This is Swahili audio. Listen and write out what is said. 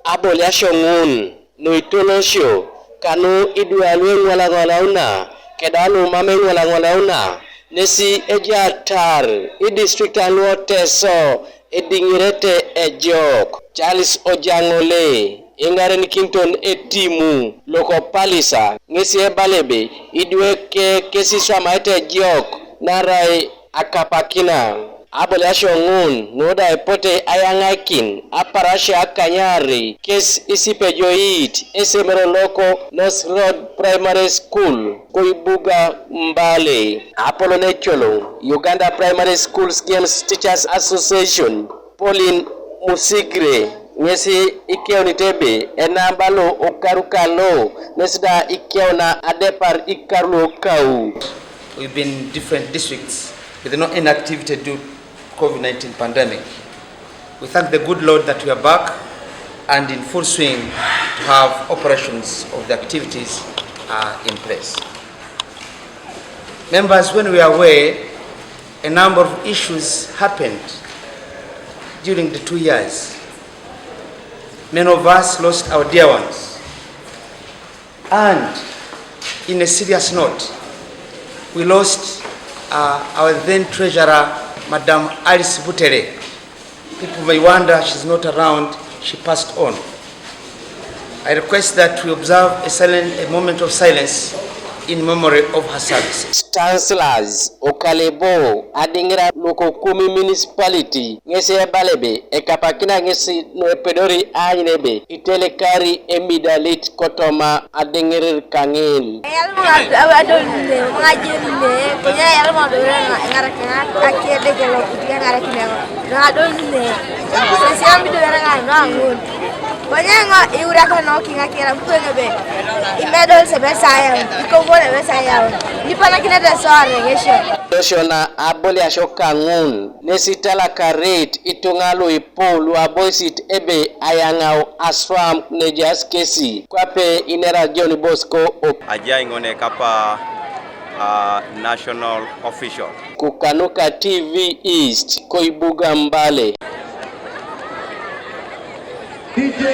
Abole ashongun no itonosho kanu idwalwe ngwala una kedanu mame ngwala una nesi ejatar district anwo Teso Adingirir Ejok Charles Ojangole ingaren Kington etimu loko palisa ngesi ebalebe idweke kesi Iswamai Ejok narai akapakina abole ashongun noda epote ayangakin aparasha akanyari kes isipejoit esemero loko North Road Primary School koibuga Mbale apolo necholo Uganda Primary Schools Games Teachers Association Pauline Musigre ngesi ikeoni tebe enambalo okarukalo nesida ikeona adepar ikarulo kau. We've been in different districts with no inactivity due to COVID-19 pandemic. We thank the good Lord that we are back and in full swing to have operations of the activities in place. Members, when we are away, a number of issues happened during the 2 years. Many of us lost our dear ones. And in a serious note, we lost our then treasurer, Madam Alice Butere. People may wonder she's not around, she passed on. I request that we observe a moment of silence in memory of her services. Chancellors Okalebo Adingirir loko 10 municipality ngese ebalebe ekapakina ngesi no pedori anyebe itelekari emidalit Kotoma Adingirir kangil Banyak iurakan noking akira bukannya imedol sebesar ikobole besar ni pana kina dasare ngesho Doshona abole ashokangun nesitala karet itongalo ipolu aboisit ebe ayangao asfam nejas kesi kwape inera John Bosco aja ingone kapa national official kukanuka TV East koibuga Mbale. DJ